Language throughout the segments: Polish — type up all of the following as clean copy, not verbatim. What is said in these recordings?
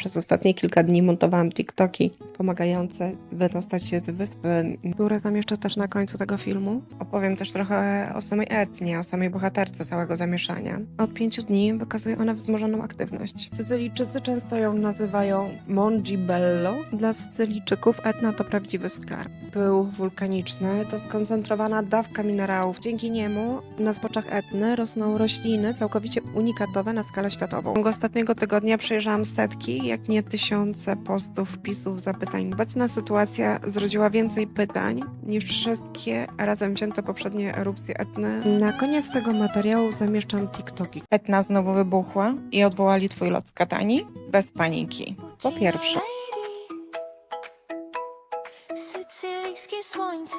Przez ostatnie kilka dni montowałam TikToki pomagające wydostać się z wyspy, które zamieszczę też na końcu tego filmu. Opowiem też trochę o samej Etnie, o samej bohaterce całego zamieszania. Od 5 dni wykazuje ona wzmożoną aktywność. Sycylijczycy często ją nazywają Mongibello. Dla Sycylijczyków Etna to prawdziwy skarb. Pył wulkaniczny to skoncentrowana dawka minerałów. Dzięki niemu na zboczach Etny rosną rośliny całkowicie unikatowe na skalę światową. W ciągu ostatniego tygodnia przejrzałam setki, jak nie tysiące postów, wpisów, zapytań. Obecna sytuacja zrodziła więcej pytań niż wszystkie razem wzięte poprzednie erupcje Etny. Na koniec tego materiału zamieszczam TikToki. Etna znowu wybuchła i odwołali twój lot z Katani? Bez paniki. Po pierwsze, Sycylijskie słońce.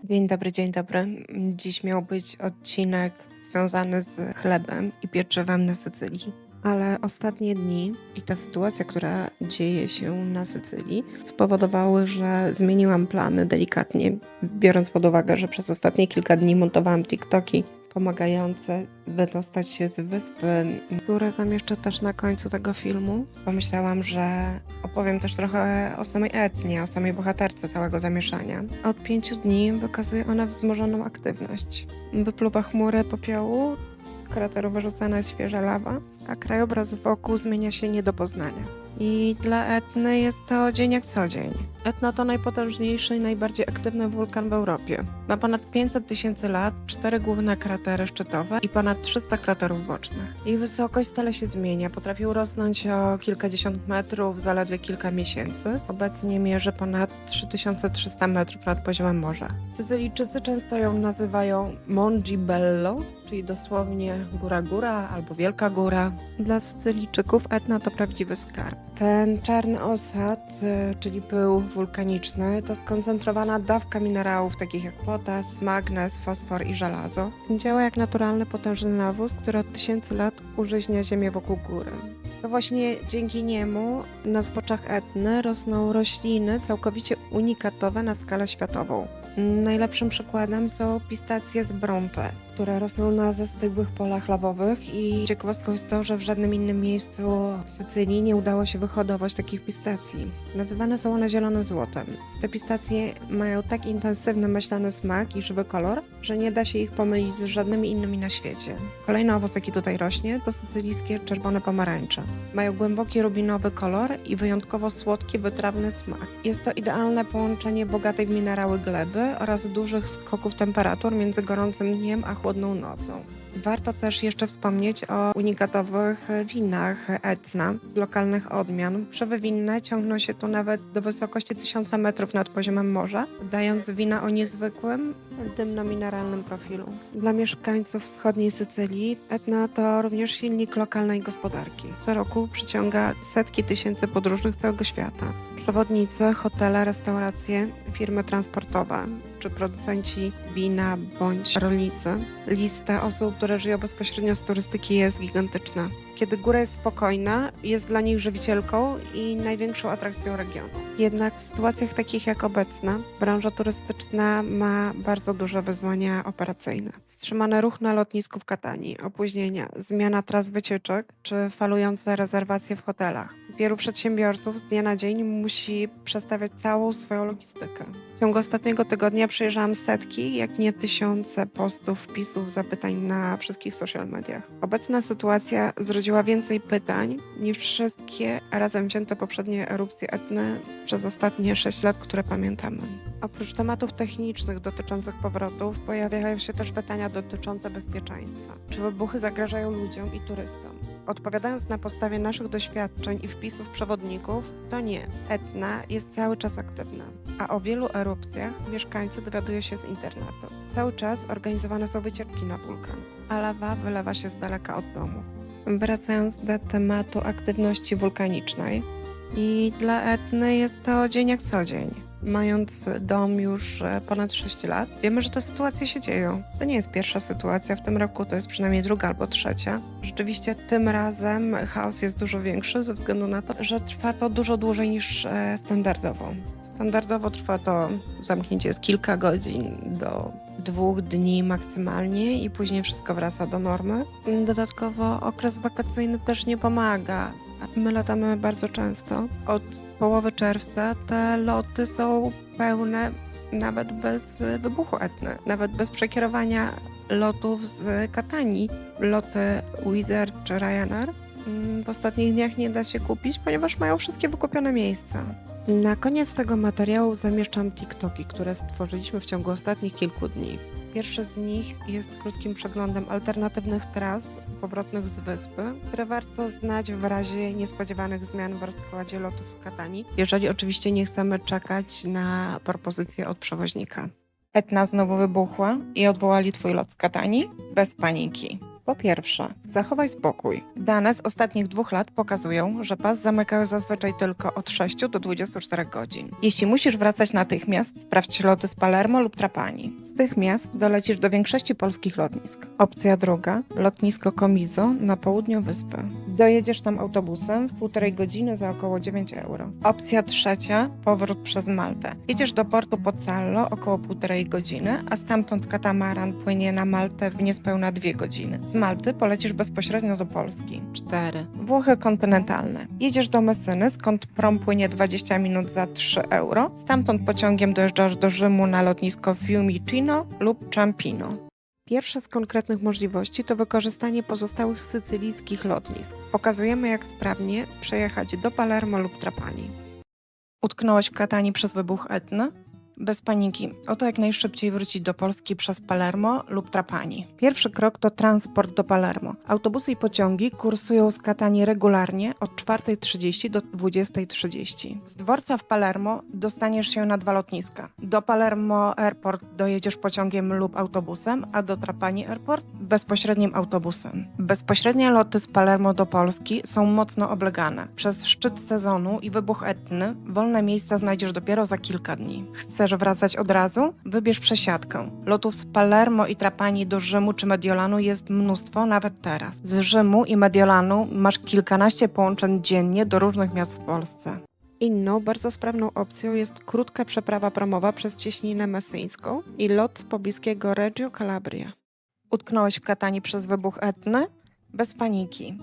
Dzień dobry, dzień dobry. Dziś miał być odcinek związany z chlebem i pieczywem na Sycylii. Ale ostatnie dni i ta sytuacja, która dzieje się na Sycylii, spowodowały, że zmieniłam plany delikatnie, biorąc pod uwagę, że przez ostatnie kilka dni montowałam TikToki pomagające wydostać się z wyspy, które zamieszczę też na końcu tego filmu. Pomyślałam, że opowiem też trochę o samej Etnie, o samej bohaterce całego zamieszania. Od 5 dni wykazuje ona wzmożoną aktywność. Wypluwa chmury popiołu, z krateru wyrzucana jest świeża lawa, a krajobraz wokół zmienia się nie do poznania. I dla Etny jest to dzień jak co dzień. Etna to najpotężniejszy i najbardziej aktywny wulkan w Europie. Ma ponad 500 tysięcy lat, 4 główne kratery szczytowe i ponad 300 kraterów bocznych. Jej wysokość stale się zmienia, potrafi urosnąć o kilkadziesiąt metrów w zaledwie kilka miesięcy. Obecnie mierzy ponad 3300 metrów nad poziomem morza. Sycylijczycy często ją nazywają Mongibello, czyli dosłownie góra albo wielka góra. Dla Sycylijczyków Etna to prawdziwy skarb. Ten czarny osad, czyli pył wulkaniczny, to skoncentrowana dawka minerałów takich jak potas, magnez, fosfor i żelazo. Działa jak naturalny, potężny nawóz, który od tysięcy lat użyźnia ziemię wokół góry. To właśnie dzięki niemu na zboczach Etny rosną rośliny całkowicie unikatowe na skalę światową. Najlepszym przykładem są pistacje z Bronte, które rosną na zastygłych polach lawowych i ciekawostką jest to, że w żadnym innym miejscu Sycylii nie udało się wyhodować takich pistacji. Nazywane są one zielonym złotem. Te pistacje mają tak intensywny maślany smak i żywy kolor, że nie da się ich pomylić z żadnymi innymi na świecie. Kolejny owoc, jaki tutaj rośnie, to sycylijskie czerwone pomarańcze. Mają głęboki rubinowy kolor i wyjątkowo słodki, wytrawny smak. Jest to idealne połączenie bogatej w minerały gleby oraz dużych skoków temperatur między gorącym dniem a chłodną nocą. Warto też jeszcze wspomnieć o unikatowych winach Etna z lokalnych odmian. Przewy winne ciągną się tu nawet do wysokości 1000 metrów nad poziomem morza, dając wina o niezwykłym, dymno-mineralnym profilu. Dla mieszkańców wschodniej Sycylii Etna to również silnik lokalnej gospodarki. Co roku przyciąga setki tysięcy podróżnych z całego świata. Przewodnicy, hotele, restauracje, firmy transportowe czy producenci wina bądź rolnicy. Lista osób, które żyją bezpośrednio z turystyki jest gigantyczna. Kiedy góra jest spokojna, jest dla nich żywicielką i największą atrakcją regionu. Jednak w sytuacjach takich jak obecna, branża turystyczna ma bardzo duże wyzwania operacyjne. Wstrzymany ruch na lotnisku w Katani, opóźnienia, zmiana tras wycieczek czy falujące rezerwacje w hotelach. Wielu przedsiębiorców z dnia na dzień musi przestawiać całą swoją logistykę. W ciągu ostatniego tygodnia przejrzałam setki, jak nie tysiące postów, wpisów, zapytań na wszystkich social mediach. Obecna sytuacja zrodziła więcej pytań niż wszystkie razem wzięte poprzednie erupcje Etny przez ostatnie 6 lat, które pamiętamy. Oprócz tematów technicznych dotyczących powrotów pojawiają się też pytania dotyczące bezpieczeństwa. Czy wybuchy zagrażają ludziom i turystom? Odpowiadając na podstawie naszych doświadczeń i wpisów przewodników, to nie. Etna jest cały czas aktywna, a o wielu erupcjach mieszkańcy dowiadują się z internetu. Cały czas organizowane są wycieczki na wulkan, a lawa wylewa się z daleka od domów. Wracając do tematu aktywności wulkanicznej, i dla Etny jest to dzień jak co dzień. Mając dom już ponad 6 lat, wiemy, że te sytuacje się dzieją. To nie jest pierwsza sytuacja w tym roku, to jest przynajmniej druga albo trzecia. Rzeczywiście tym razem chaos jest dużo większy ze względu na to, że trwa to dużo dłużej niż standardowo. Standardowo trwa to zamknięcie jest kilka godzin do 2 dni maksymalnie i później wszystko wraca do normy. Dodatkowo okres wakacyjny też nie pomaga. My latamy bardzo często. Od połowy czerwca te loty są pełne nawet bez wybuchu Etny, nawet bez przekierowania lotów z Katanii. Loty Wizz Air czy Ryanair w ostatnich dniach nie da się kupić, ponieważ mają wszystkie wykupione miejsca. Na koniec tego materiału zamieszczam TikToki, które stworzyliśmy w ciągu ostatnich kilku dni. Pierwszy z nich jest krótkim przeglądem alternatywnych tras powrotnych z wyspy, które warto znać w razie niespodziewanych zmian w rozkładzie lotów z Katanii, jeżeli oczywiście nie chcemy czekać na propozycję od przewoźnika. Etna znowu wybuchła i odwołali twój lot z Katanii? Bez paniki. Po pierwsze, zachowaj spokój. Dane z ostatnich 2 lat pokazują, że pas zamykały zazwyczaj tylko od 6 do 24 godzin. Jeśli musisz wracać natychmiast, sprawdź loty z Palermo lub Trapani. Z tych miast dolecisz do większości polskich lotnisk. Opcja druga, lotnisko Comiso na południu wyspy. Dojedziesz tam autobusem w 1,5 godziny za około 9 euro. Opcja trzecia, powrót przez Maltę. Jedziesz do portu Pozzallo około 1,5 godziny, a stamtąd katamaran płynie na Maltę w niespełna 2 godziny. Z Malty polecisz bezpośrednio do Polski. 4. Włochy kontynentalne. Jedziesz do Messyny, skąd prom płynie 20 minut za 3 euro. Stamtąd pociągiem dojeżdżasz do Rzymu na lotnisko Fiumicino lub Ciampino. Pierwsza z konkretnych możliwości to wykorzystanie pozostałych sycylijskich lotnisk. Pokazujemy, jak sprawnie przejechać do Palermo lub Trapani. Utknąłeś w Katanii przez wybuch Etny? Bez paniki. Oto jak najszybciej wrócić do Polski przez Palermo lub Trapani. Pierwszy krok to transport do Palermo. Autobusy i pociągi kursują z Katanii regularnie od 4:30 do 20:30. Z dworca w Palermo dostaniesz się na 2 lotniska. Do Palermo Airport dojedziesz pociągiem lub autobusem, a do Trapani Airport bezpośrednim autobusem. Bezpośrednie loty z Palermo do Polski są mocno oblegane. Przez szczyt sezonu i wybuch Etny wolne miejsca znajdziesz dopiero za kilka dni. Chcesz wracać od razu? Wybierz przesiadkę. Lotów z Palermo i Trapani do Rzymu czy Mediolanu jest mnóstwo, nawet teraz. Z Rzymu i Mediolanu masz kilkanaście połączeń dziennie do różnych miast w Polsce. Inną, bardzo sprawną opcją jest krótka przeprawa promowa przez Cieśninę Messyńską i lot z pobliskiego Reggio Calabria. Utknąłeś w Katanii przez wybuch Etny? Bez paniki.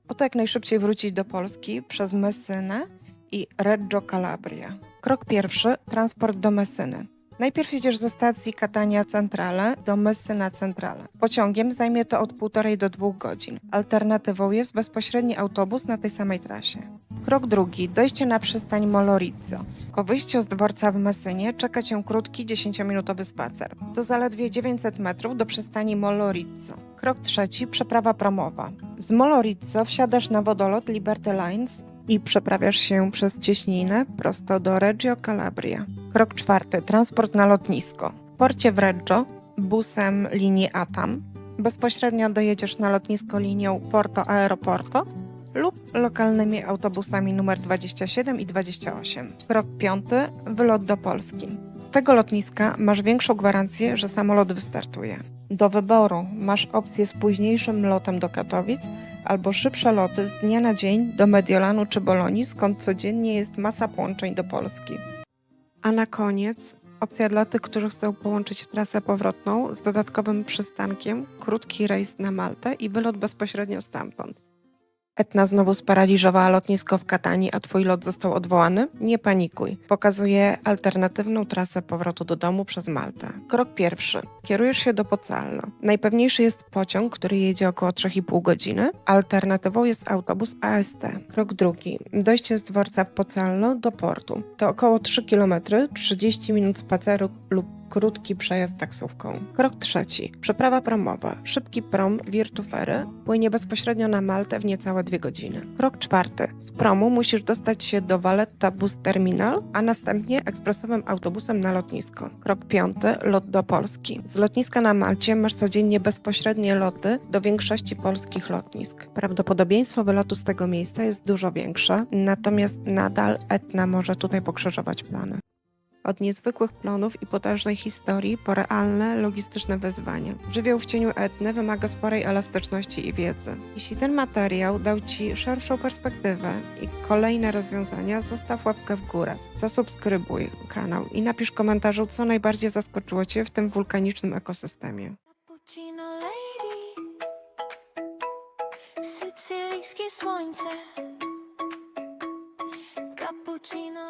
Oto jak najszybciej wrócić do Polski przez Messynę i Reggio Calabria. Krok pierwszy, transport do Messyny. Najpierw jedziesz ze stacji Catania Centrale do Messina Centrale. Pociągiem zajmie to od 1,5 do 2 godzin. Alternatywą jest bezpośredni autobus na tej samej trasie. Krok drugi, dojście na przystań Molorizzo. Po wyjściu z dworca w Messynie czeka cię krótki 10-minutowy spacer. To zaledwie 900 metrów do przystani Molorizzo. Krok trzeci, przeprawa promowa. Z Molorizzo wsiadasz na wodolot Liberty Lines i przeprawiasz się przez Cieśninę prosto do Reggio Calabria. Krok czwarty, transport na lotnisko. W porcie w Reggio busem linii ATAM bezpośrednio dojedziesz na lotnisko linią Porto Aeroporto lub lokalnymi autobusami numer 27 i 28. Krok piąty, wylot do Polski. Z tego lotniska masz większą gwarancję, że samolot wystartuje. Do wyboru masz opcję z późniejszym lotem do Katowic albo szybsze loty z dnia na dzień do Mediolanu czy Bolonii, skąd codziennie jest masa połączeń do Polski. A na koniec opcja dla tych, którzy chcą połączyć trasę powrotną z dodatkowym przystankiem, krótki rejs na Maltę i wylot bezpośrednio stamtąd. Etna znowu sparaliżowała lotnisko w Katanii, a twój lot został odwołany? Nie panikuj. Pokazuję alternatywną trasę powrotu do domu przez Maltę. Krok pierwszy. Kierujesz się do Pozzallo. Najpewniejszy jest pociąg, który jedzie około 3,5 godziny. Alternatywą jest autobus AST. Krok drugi. Dojście z dworca w Pozzallo do portu. To około 3 km, 30 minut spaceru lub krótki przejazd taksówką. Krok trzeci. Przeprawa promowa. Szybki prom Virtuferry płynie bezpośrednio na Maltę w niecałe 2 godziny. Krok czwarty. Z promu musisz dostać się do Valletta Bus Terminal, a następnie ekspresowym autobusem na lotnisko. Krok piąty. Lot do Polski. Z lotniska na Malcie masz codziennie bezpośrednie loty do większości polskich lotnisk. Prawdopodobieństwo wylotu z tego miejsca jest dużo większe, natomiast nadal Etna może tutaj pokrzyżować plany. Od niezwykłych plonów i potężnej historii po realne, logistyczne wyzwania. Żywioł w cieniu Etny wymaga sporej elastyczności i wiedzy. Jeśli ten materiał dał Ci szerszą perspektywę i kolejne rozwiązania, zostaw łapkę w górę. Zasubskrybuj kanał i napisz w komentarzu, co najbardziej zaskoczyło Cię w tym wulkanicznym ekosystemie. Cappuccino lady, sycylijskie słońce. cappuccino.